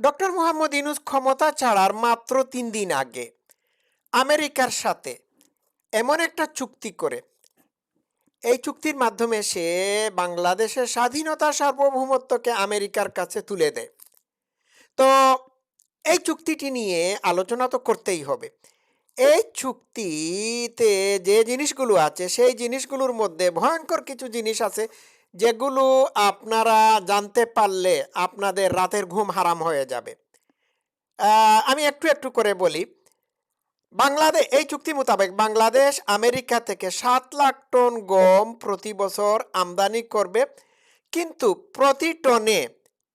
Doctor Mohammad Yunus ক্ষমতা ছাড়ার মাত্র ৩ দিন আগে আমেরিকার সাথে এমন একটা চুক্তি করে, এই চুক্তির মাধ্যমে সে বাংলাদেশের স্বাধীনতা সার্বভৌমত্বকে আমেরিকার কাছে তুলে দেয়। তো এই চুক্তিটি নিয়ে আলোচনা তো করতেই হবে। এই চুক্তিতে যে জিনিসগুলো আছে সেই জিনিসগুলোর মধ্যে ভয়ঙ্কর কিছু জিনিস আছে, যেগুলো আপনারা জানতে পারলে আপনাদের রাতের ঘুম হারাম হয়ে যাবে। আমি একটু একটু করে বলি। বাংলাদেশ এই চুক্তি মোতাবেক বাংলাদেশ আমেরিকা থেকে ৭ লাখ টন গম প্রতি বছর আমদানি করবে, কিন্তু প্রতি টনে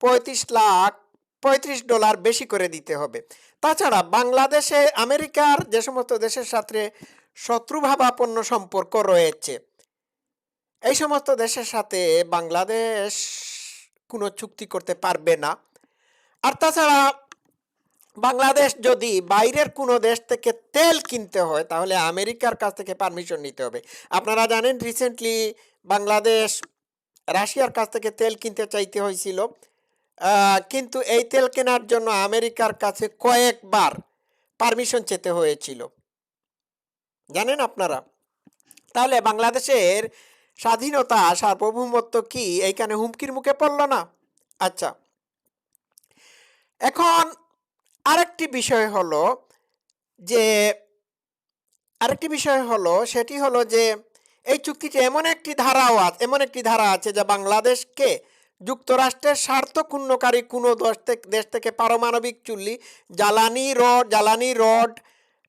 ৩৫ ডলার বেশি করে দিতে হবে। তাছাড়া বাংলাদেশে আমেরিকার যে সমস্ত দেশের সাথে শত্রুভাবাপন্ন সম্পর্ক রয়েছে, এই সমস্ত দেশের সাথে বাংলাদেশ কোনো চুক্তি করতে পারবে না। আর তাছাড়া বাংলাদেশ যদি বাইরের কোনো দেশ থেকে তেল কিনতে হয় তাহলে আমেরিকার কাছ থেকে পারমিশন নিতে হবে। আপনারা জানেন রিসেন্টলি বাংলাদেশ রাশিয়ার কাছ থেকে তেল কিনতে চাইতে হয়েছিল, কিন্তু এই তেল কেনার জন্য আমেরিকার কাছে কয়েকবার পারমিশন চেতে হয়েছিল, জানেন আপনারা? তাহলে বাংলাদেশের স্বাধীনতা সার্বভৌমত্ব কি এইখানে হুমকির মুখে পড়ল না? আচ্ছা, এখন আরেকটি বিষয় হলো যে সেটি হলো যে এই চুক্তিতে এমন একটি ধারা আছে যা বাংলাদেশকে যুক্তরাষ্ট্রের স্বার্থ ক্ষুণ্ণকারী কোনো দেশ থেকে পারমাণবিক চুল্লি, জ্বালানি রড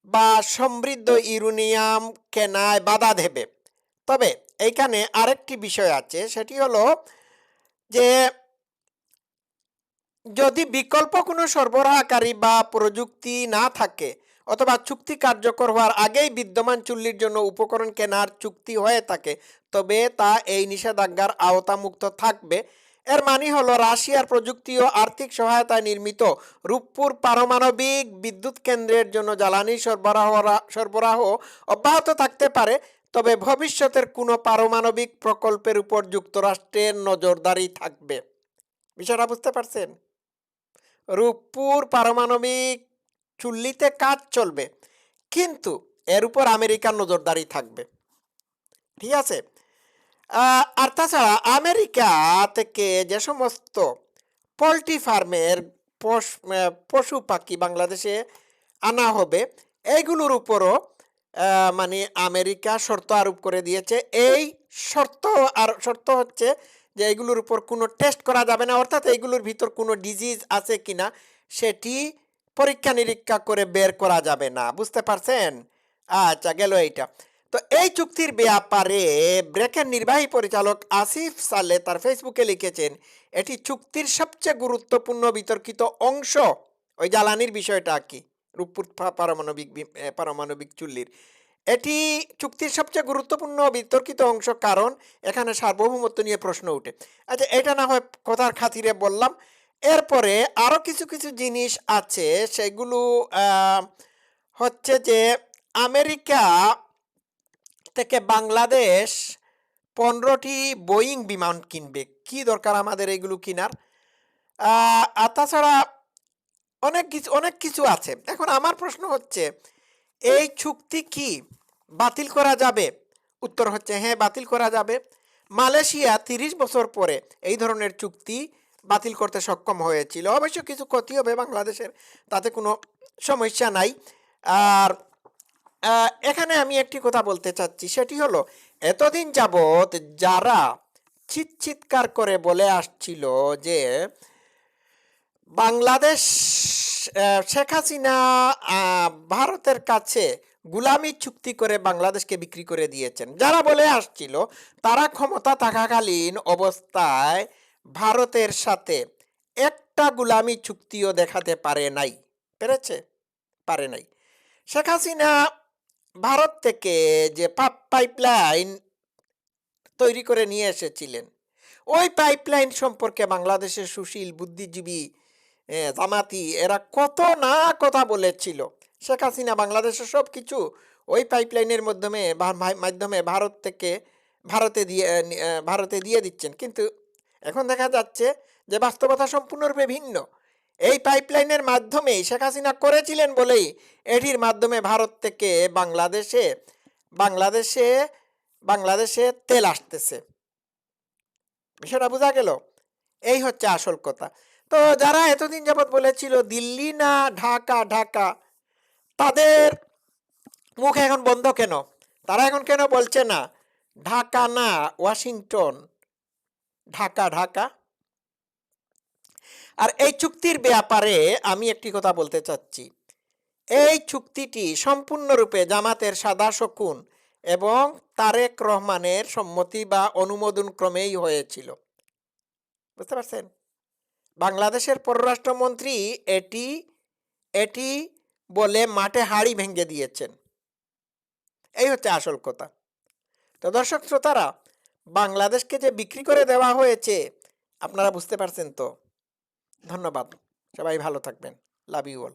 বা সমৃদ্ধ ইউরেনিয়াম কেনায় বাধা দেবে। তবে এইখানে আরেকটি বিষয় আছে, সেটি হলো যে যদি বিকল্প কোনো সরবরাহকারী বা প্রযুক্তি না থাকে অথবা চুক্তি কার্যকর হওয়ার আগেই বিদ্যমান চুল্লির জন্য উপকরণ কেনার চুক্তি হয়ে থাকে, তবে তা এই নিষেধাজ্ঞার আওতামুক্ত থাকবে। এর মানে হলো রাশিয়ার প্রযুক্তি ও আর্থিক সহায়তায় নির্মিত রূপপুর পারমাণবিক বিদ্যুৎ কেন্দ্রের জন্য জ্বালানি সরবরাহ অব্যাহত থাকতে পারে, তবে ভবিষ্যতের কোনো পারমাণবিক প্রকল্পের উপর যুক্তরাষ্ট্রের নজরদারি থাকবে। বিষয়টা বুঝতে পারছেন? রূপপুর পারমাণবিক চুল্লিতে কাজ চলবে, কিন্তু এর উপর আমেরিকার নজরদারি থাকবে। ঠিক আছে? আর তাছাড়া আমেরিকা থেকে যে সমস্ত পোলট্রি ফার্মের পশু পাখি বাংলাদেশে আনা হবে, এইগুলোর উপরও মানে আমেরিকা শর্ত আরোপ করে দিয়েছে। এই শর্ত হচ্ছে যে এইগুলোর উপর কোনো টেস্ট করা যাবে না, অর্থাৎ এইগুলোর ভিতর কোনো ডিজিজ আছে কিনা সেটি পরীক্ষা নিরীক্ষা করে বের করা যাবে না। বুঝতে পারছেন? আচ্ছা, গেল এইটা। তো এই চুক্তির ব্যাপারে ব্রেকের নির্বাহী পরিচালক আসিফ সালে তার ফেসবুকে লিখেছেন, এটি চুক্তির সবচেয়ে গুরুত্বপূর্ণ বিতর্কিত অংশ। ওই জ্বালানির বিষয়টা কি, রূপপুর পারমাণবিক চুল্লির, এটি চুক্তির সবচেয়ে গুরুত্বপূর্ণ বিতর্কিত অংশ, কারণ এখানে সার্বভৌমত্ব নিয়ে প্রশ্ন ওঠে। আচ্ছা, এটা না হয় কথার খাতিরে বললাম। এরপরে আরও কিছু কিছু জিনিস আছে, সেগুলো হচ্ছে যে আমেরিকা থেকে বাংলাদেশ 15টি বোয়িং বিমান কিনবে। কি দরকার আমাদের এগুলো কেনার? আর তাছাড়া অনেক কিছু আছে। এখন আমার প্রশ্ন হচ্ছে, এই চুক্তি কি বাতিল করা যাবে? উত্তর হচ্ছে হ্যাঁ, বাতিল করা যাবে। মালয়েশিয়া 30 বছর পরে এই ধরনের চুক্তি বাতিল করতে সক্ষম হয়েছিল। অবশ্য কিছু ক্ষতি হবে বাংলাদেশের, তাতে কোনো সমস্যা নাই। আর এখানে আমি একটি কথা বলতে চাচ্ছি, সেটি হলো এতদিন যাবৎ যারা চিৎকার করে বলে আসছিল যে বাংলাদেশ শেখ হাসিনা ভারতের কাছে গুলামি চুক্তি করে বাংলাদেশকে বিক্রি করে দিয়েছেন, যারা বলে আসছিল তারা ক্ষমতা থাকাকালীন অবস্থায় ভারতের সাথে একটা গুলামি চুক্তিও দেখাতে পারে নাই। শেখ হাসিনা ভারত থেকে যে পাইপলাইন তৈরি করে নিয়ে এসেছিলেন, ওই পাইপলাইন সম্পর্কে বাংলাদেশের সুশীল বুদ্ধিজীবী জামাতি এরা কত না কথা বলেছিল। শেখ হাসিনা বাংলাদেশের সব কিছু ওই পাইপলাইনের মাধ্যমে ভারতে দিয়ে দিচ্ছেন, কিন্তু এখন দেখা যাচ্ছে যে বাস্তবতা সম্পূর্ণরূপে ভিন্ন। এই পাইপলাইনের মাধ্যমেই শেখ হাসিনা করেছিলেন বলেই এটির মাধ্যমে ভারত থেকে বাংলাদেশে বাংলাদেশে তেল আসতেছে। বিষয়টা বোঝা গেল? এই হচ্ছে আসল কথা। তো যারা এতদিন যাবৎ বলেছিল দিল্লি না ঢাকা ঢাকা, তাদের মুখ এখন বন্ধ কেন? তারা এখন কেন বলছে না ঢাকা না ওয়াশিংটন, ঢাকা ঢাকা? আর এই চুক্তির ব্যাপারে আমি একটি কথা বলতে চাচ্ছি। এই চুক্তিটি সম্পূর্ণরূপে জামাতের সাদা শকুন এবং তারেক রহমানের সম্মতি বা অনুমোদন ক্রমেই হয়েছিল। বুঝতে পারছেন? বাংলাদেশের পররাষ্ট্রমন্ত্রী এটি এটি বলে মাঠে হাড়ি ভেঙে দিয়েছেন। এই হচ্ছে আসল কথা। তো দর্শক শ্রোতারা, বাংলাদেশকে যে বিক্রি করে দেওয়া হয়েছে আপনারা বুঝতে পারছেন তো? ধন্যবাদ। সবাই ভালো থাকবেন। Love you all.